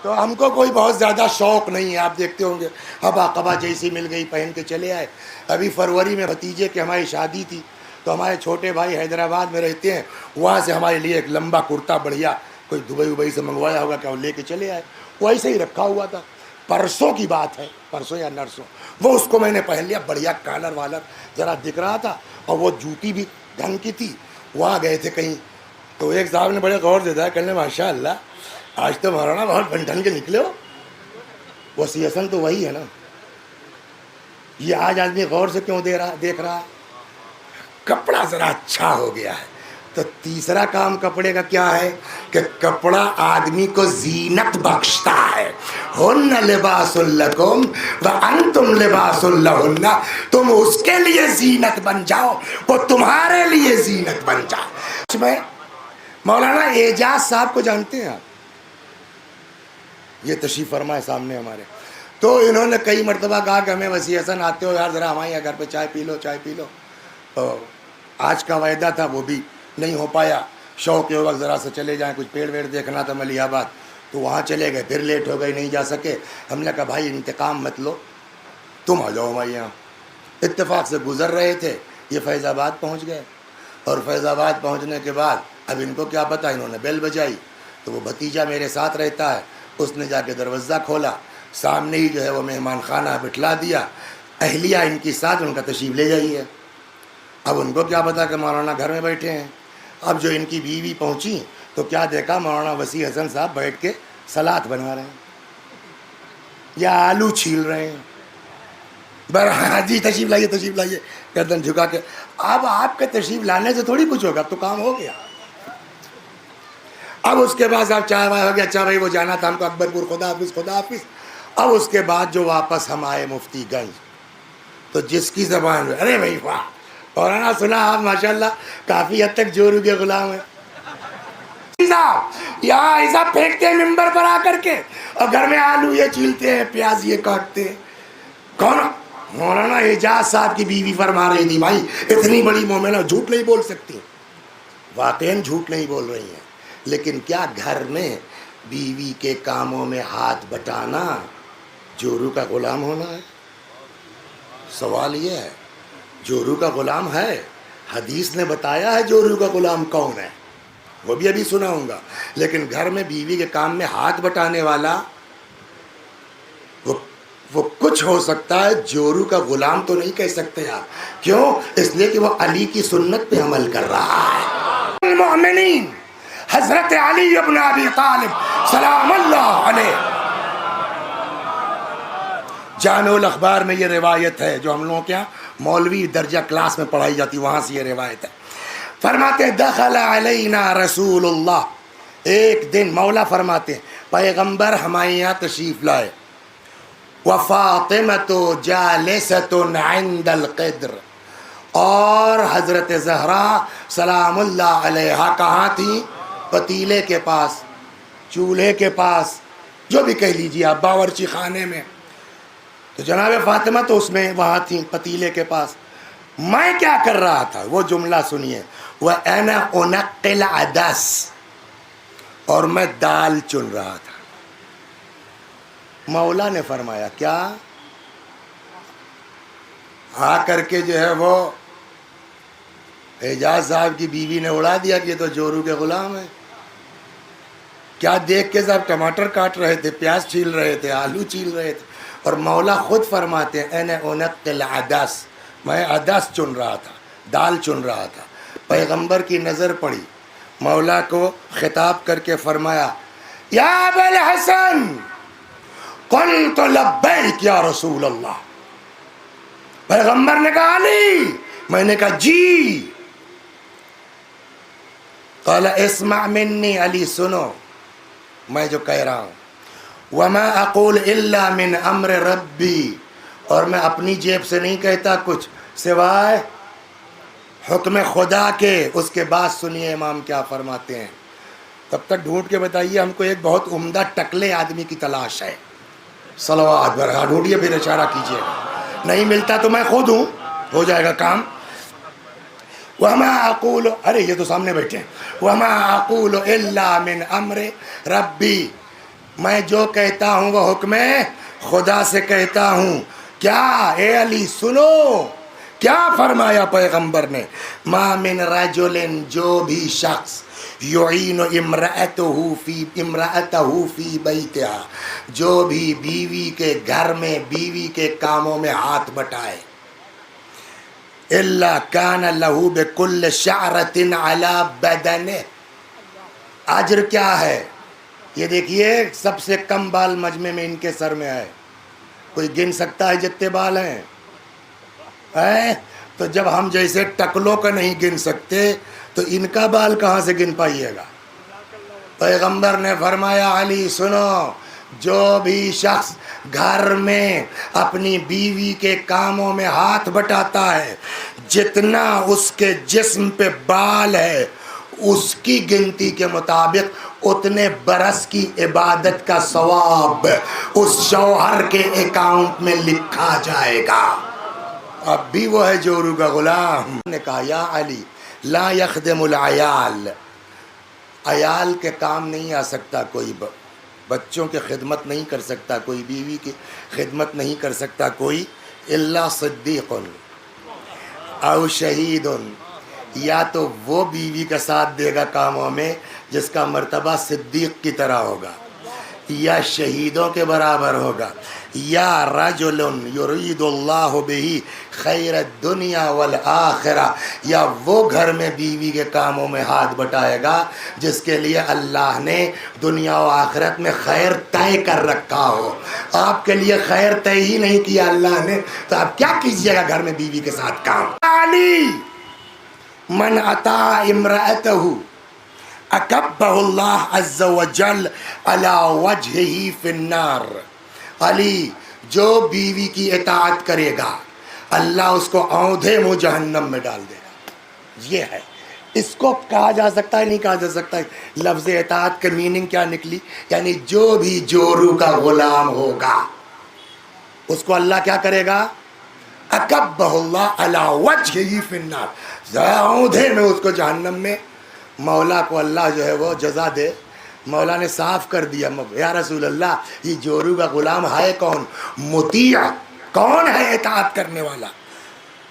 تو ہم کو کوئی بہت زیادہ شوق نہیں ہے، آپ دیکھتے ہوں گے ہبا قبا جیسی مل گئی پہن کے چلے آئے۔ ابھی فروری میں بھتیجے کی ہماری شادی تھی، تو ہمارے چھوٹے بھائی حیدرآباد میں رہتے ہیں، وہاں سے ہمارے لیے ایک لمبا کرتا بڑھیا کوئی دبئی سے منگوایا ہوگا کہ وہ لے کے چلے آئے، وہ ایسے ہی رکھا ہوا تھا۔ پرسوں کی بات ہے، پرسوں یا نرسوں، وہ اس کو میں نے پہن لیا، بڑھیا کالر والر ذرا دکھ رہا تھا، اور وہ جوتی بھی ڈھنگ کی تھی۔ وہاں گئے تھے کہیں، تو ایک صاحب نے بڑے غور سے دیکھا، کہنے ماشاء اللہ آج تو مولانا بہت بن ٹھن کے نکلے ہو۔ وسیع حسن تو وہی ہے نا، یہ آج آدمی غور سے کیوں دیکھ رہا ہے؟ کپڑا ذرا اچھا ہو گیا ہے۔ تو تیسرا کام کپڑے کا کیا ہے کہ کپڑا آدمی کو زینت بخشتا ہے۔ ہن لباس لکم وانتم لباس لہن، تم اس کے لیے زینت بن جاؤ، وہ تمہارے لیے زینت بن جائے۔ میں مولانا اعجاز صاحب کو جانتے ہیں آپ؟ یہ تشریف فرما ہے سامنے ہمارے، تو انہوں نے کئی مرتبہ کہا کہ ہمیں وسیع حسن آتے ہو یار ذرا ہمارے یہاں گھر پہ چائے پی لو چائے پی لو۔ تو آج کا وعدہ تھا وہ بھی نہیں ہو پایا، شوق کے وقت ذرا سے چلے جائیں، کچھ پیڑ ویڑ دیکھنا تھا ملیح آباد، تو وہاں چلے گئے، پھر لیٹ ہو گئی نہیں جا سکے۔ ہم نے کہا بھائی انتقام مت لو، تم آ جاؤ ہمارے یہاں۔ اتفاق سے گزر رہے تھے، یہ فیض آباد پہنچ گئے، اور فیض آباد پہنچنے کے بعد اب ان کو کیا پتہ، انہوں نے بیل بجائی، تو وہ بھتیجا میرے ساتھ رہتا ہے، اس نے جا کے دروازہ کھولا، سامنے ہی جو ہے وہ مہمان خانہ بٹھلا دیا، اہلیہ ان کی ساتھ، ان کا تشریف لے جائیے۔ اب ان کو کیا پتا کہ مولانا گھر میں بیٹھے ہیں۔ اب جو ان کی بیوی پہنچی تو کیا دیکھا، مولانا وسیع حسن صاحب بیٹھ کے سلاد بنا رہے ہیں یا آلو چھیل رہے ہیں۔ جی تشریف لائیے گردن جھکا کے۔ اب آپ کے تشریف لانے سے تھوڑی کچھ ہوگا، اب تو کام ہو گیا۔ اب اس کے بعد آپ چائے وائے ہو گیا، اچھا بھائی وہ جانا تھا ہم کو اکبر پور، خدا حافظ خدا حافظ۔ اب اس کے بعد جو واپس ہم آئے مفتی گنج، تو جس کی زبان میں ارے بھائی واہ مولانا سنا آپ ماشاءاللہ کافی حد تک جورو کے غلام ہیں، یہاں ایسا پھینکتے ہیں ممبر پر آ کر کے، اور گھر میں آلو یہ چھیلتے ہیں، پیاز یہ کاٹتے ہیں۔ کون؟ مولانا اعجاز صاحب کی بیوی فرما رہی تھی بھائی اتنی بڑی مومنہ جھوٹ نہیں بول سکتی، واقعاً جھوٹ نہیں بول رہی ہیں، لیکن کیا گھر میں بیوی کے کاموں میں ہاتھ بٹانا جورو کا غلام ہونا ہے؟ سوال یہ ہے، جورو کا غلام ہے؟ حدیث نے بتایا ہے جورو کا غلام کون ہے، وہ بھی ابھی سناؤں گا، لیکن گھر میں بیوی کے کام میں ہاتھ بٹانے والا وہ کچھ ہو سکتا ہے، جورو کا غلام تو نہیں کہہ سکتے آپ۔ کیوں؟ اس لیے کہ وہ علی کی سنت پہ عمل کر رہا ہے۔ المؤمنین حضرت علی ابن ابی طالب سلام اللہ علیہ، جامع الاخبار میں یہ روایت ہے جو ہم لوگوں کے یہاں مولوی درجہ کلاس میں پڑھائی جاتی، وہاں سے یہ روایت ہے۔ فرماتے ہیں دخل علینا رسول اللہ، ایک دن مولا فرماتے ہیں پیغمبر ہمارے یہاں تشریف لائے، وفاطمۃ جالسۃ عند القدر، اور حضرت زہرا سلام اللہ علیہا کہاں تھی؟ پتیلے کے پاس، چولہے کے پاس، جو بھی کہہ لیجیے آپ، باورچی خانے میں۔ تو جناب فاطمہ تو اس میں وہاں تھی پتیلے کے پاس۔ میں کیا کر رہا تھا وہ جملہ سنیے، وَأَنَا أُنَقِّلُ الْعَدَسَ، اور میں دال چن رہا تھا۔ مولا نے فرمایا کیا؟ آ کر کے جو ہے وہ اعجاز صاحب کی بیوی نے اڑا دیا کہ یہ تو جورو کے غلام ہے۔ کیا دیکھ کے صاحب ٹماٹر کاٹ رہے تھے، پیاز چھیل رہے تھے، آلو چھیل رہے تھے، اور مولا خود فرماتے ہیں اَنَا أُنَقِّلُ الْعَدَسَ، میں عدس چن رہا تھا، دال چن رہا تھا۔ پیغمبر کی نظر پڑی، مولا کو خطاب کر کے فرمایا یا ابا الحسن قلت لبیک یا رسول اللہ۔ پیغمبر نے کہا علی، میں نے کہا جی۔ قال اسمع منی، علی سنو میں جو کہہ رہا ہوں، وما اقول الا من امر ربی، اور میں اپنی جیب سے نہیں کہتا کچھ سوائے حکم خدا کے۔ اس کے بعد سنیے امام کیا فرماتے ہیں، تب تک ڈھونڈ کے بتائیے، ہم کو ایک بہت عمدہ ٹکلے آدمی کی تلاش ہے۔ صلوات برہا ڈھونڈیے، پھر اشارہ کیجیے گا، نہیں ملتا تو میں خود ہوں، ہو جائے گا کام۔ وما اقول، ارے یہ تو سامنے بیٹھے ہیں، وما اقول الا من امر ربی، میں جو کہتا ہوں وہ حکم خدا سے کہتا ہوں. کیا اے علی سنو کیا فرمایا پیغمبر نے. ما من رجل جو بھی شخص یعین امرأتہ فی بیتہا جو بھی بیوی کے گھر میں بیوی کے کاموں میں ہاتھ بٹائے. الا کان لہ بکل شعرۃ علی بدنہ. اجر کیا ہے یہ دیکھیے. سب سے کم بال مجمع میں ان کے سر میں ہے. کوئی گن سکتا ہے جتنے بال ہیں؟ تو جب ہم جیسے ٹکلوں کا نہیں گن سکتے تو ان کا بال کہاں سے گن پائیے گا. پیغمبر نے فرمایا علی سنو جو بھی شخص گھر میں اپنی بیوی کے کاموں میں ہاتھ بٹاتا ہے جتنا اس کے جسم پہ بال ہے اس کی گنتی کے مطابق اتنے برس کی عبادت کا ثواب اس شوہر کے اکاؤنٹ میں لکھا جائے گا. اب بھی وہ ہے جورو کا غلام. نے کہا یا علی لا یخدم العیال. عیال کے کام نہیں آ سکتا کوئی. بچوں کی خدمت نہیں کر سکتا کوئی. بیوی کی خدمت نہیں کر سکتا کوئی. الا صدیق او شہید. یا تو وہ بیوی کا ساتھ دے گا کاموں میں جس کا مرتبہ صدیق کی طرح ہوگا یا شہیدوں کے برابر ہوگا. یا رجل یرید اللہ بہ خیر الدنیا والآخرہ. یا وہ گھر میں بیوی کے کاموں میں ہاتھ بٹائے گا جس کے لیے اللہ نے دنیا و آخرت میں خیر طے کر رکھا ہو. آپ کے لیے خیر طے ہی نہیں کیا اللہ نے تو آپ کیا کیجئے گا گھر میں بیوی کے ساتھ کام. علی من اطاع امرأتہ اکبہ اللہ عز وجل علی وجہہ فی النار. علی جو بیوی کی اطاعت کرے گا اللہ اس کو اوندھے منہ جہنم میں ڈال دے گا. یہ ہے. اس کو کہا جا سکتا ہے نہیں کہا جا سکتا ہے. لفظ اطاعت کا میننگ کیا نکلی؟ یعنی جو بھی جورو کا غلام ہوگا اس کو اللہ کیا کرے گا؟ اکبہ اللہ علی وجہہ فی النار. اوندھے میں اس کو جہنم میں. مولا کو اللہ جو ہے وہ جزا دے. مولا نے صاف کر دیا یا رسول اللہ یہ جورو کا غلام ہے کون؟ مطیع. کون ہے اطاعت کرنے والا؟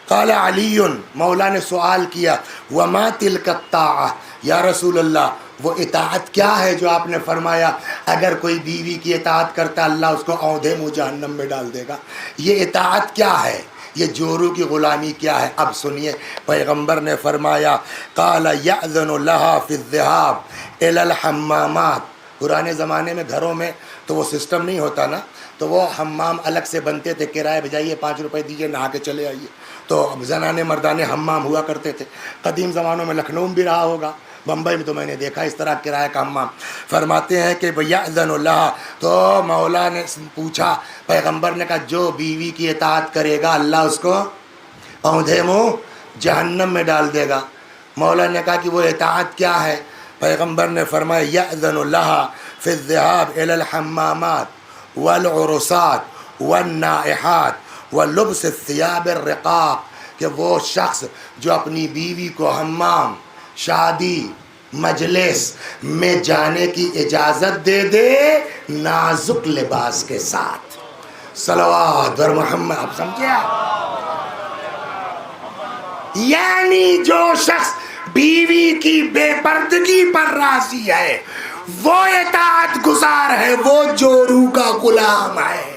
قال علی. مولا نے سوال کیا وما تلک الطاعہ. یا رسول اللہ وہ اطاعت کیا ہے جو آپ نے فرمایا اگر کوئی بیوی کی اطاعت کرتا اللہ اس کو اوندھے منہ جہنم میں ڈال دے گا. یہ اطاعت کیا ہے؟ یہ جورو کی غلامی کیا ہے؟ اب سنیے پیغمبر نے فرمایا قال یأذن لها فی الذهاب الی الحمامات. پرانے زمانے میں گھروں میں تو وہ سسٹم نہیں ہوتا نا تو وہ حمام الگ سے بنتے تھے. کرایہ بھیجائیے 5 روپے دیجیے نہا کے چلے آئیے. تو زنانے مردانے حمام ہوا کرتے تھے. قدیم زمانوں میں لکھنؤ میں بھی رہا ہوگا بمبئی میں تو میں نے دیکھا اس طرح کرایہ کا حمام. فرماتے ہیں کہ یأذن لها. تو مولا نے پوچھا پیغمبر نے کہا جو بیوی کی اطاعت کرے گا اللہ اس کو اوندھے منہ جہنم میں ڈال دے گا. مولا نے کہا کہ وہ اطاعت کیا ہے؟ پیغمبر نے فرمایا یأذن لها فی الذهاب الی الحمامات والعرسات والنائحات ولبس الثياب الرقاق. کہ وہ شخص جو اپنی بیوی کو حمام شادی مجلس میں جانے کی اجازت دے دے نازک لباس کے ساتھ. صلوات بر محمد. آپ سمجھے؟ یعنی جو شخص بیوی کی بے پردگی پر راضی ہے وہ اطاعت گزار ہے وہ جورو کا غلام ہے.